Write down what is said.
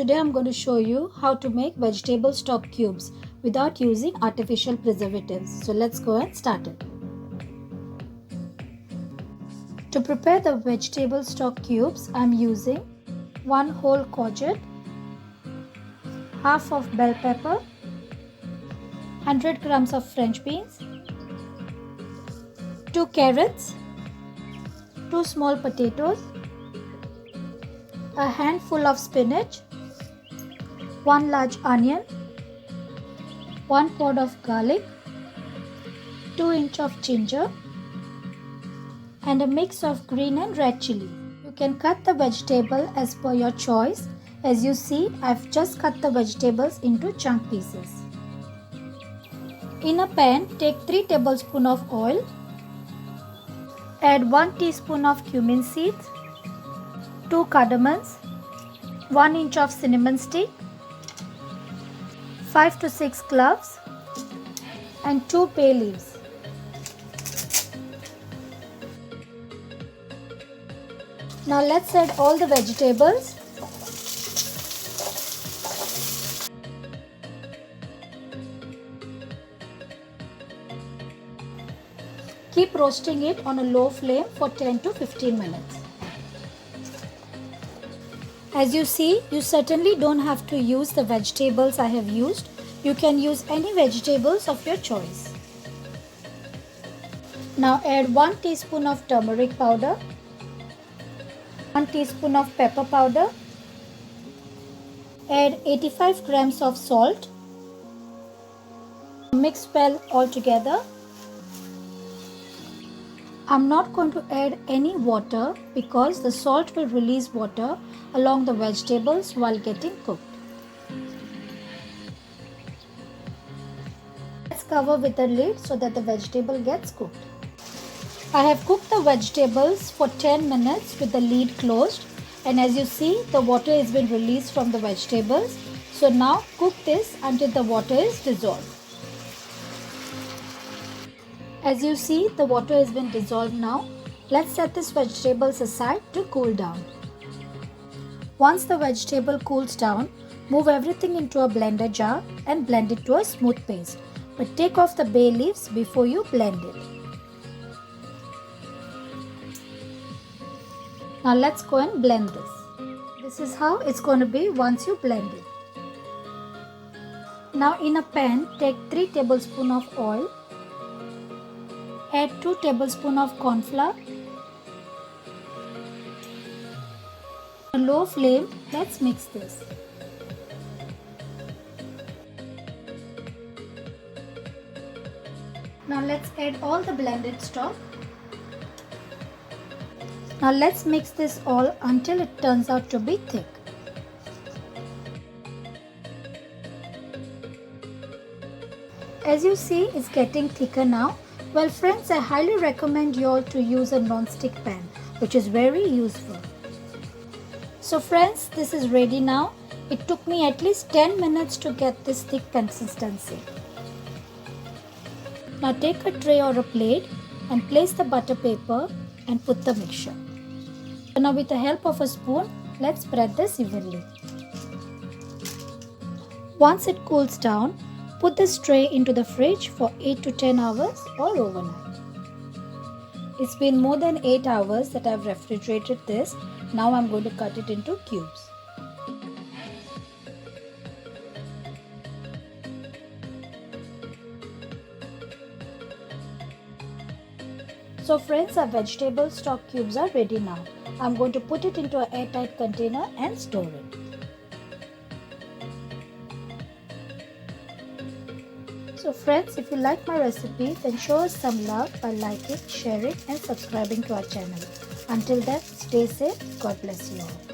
today I'm going to show you how to make vegetable stock cubes without using artificial preservatives. So let's go and start it. To prepare the vegetable stock cubes, I'm using 1 whole courgette, half of bell pepper, 100 grams of French beans, 2 carrots, 2 small potatoes, a handful of spinach, 1 large onion, 1 pod of garlic, 2 inch of ginger, and a mix of green and red chili. You can cut the vegetable as per your choice. As you see, I've just cut the vegetables into chunk pieces. In a pan, take 3 tablespoons of oil. Add 1 teaspoon of cumin seeds, 2 cardamoms, 1 inch of cinnamon stick, 5 to 6 cloves, and 2 bay leaves. Now let's add all the vegetables. Keep roasting it on a low flame for 10 to 15 minutes. As you see, you certainly don't have to use the vegetables I have used. You can use any vegetables of your choice. Now add 1 teaspoon of turmeric powder, 1 teaspoon of pepper powder, add 85 grams of salt, mix well all together. I'm not going to add any water because the salt will release water along the vegetables while getting cooked. Let's cover with a lid so that the vegetable gets cooked. I have cooked the vegetables for 10 minutes with the lid closed, and as you see, the water has been released from the vegetables. So now cook this until the water is dissolved. As you see, the water has been dissolved now. Let's set these vegetables aside to cool down. Once the vegetable cools down, move everything into a blender jar and blend it to a smooth paste. But take off the bay leaves before you blend it. Now let's go and blend this. This is how it's going to be once you blend it. Now in a pan, take 3 tablespoons of oil. Add 2 tablespoons of corn flour. On a low flame, let's mix this. Now let's add all the blended stock. Now let's mix this all until it turns out to be thick. As you see, it's getting thicker now. Well friends, I highly recommend you all to use a non-stick pan, which is very useful. So friends, this is ready now. It took me at least 10 minutes to get this thick consistency. Now take a tray or a plate and place the butter paper and put the mixture. So now with the help of a spoon, let's spread this evenly. Once it cools down, put this tray into the fridge for 8 to 10 hours or overnight. It's been more than 8 hours that I've refrigerated this. Now I'm going to cut it into cubes. So friends, our vegetable stock cubes are ready now. I'm going to put it into an airtight container and store it. So friends, if you like my recipe, then show us some love by liking, sharing and subscribing to our channel. Until then, stay safe. God bless you all.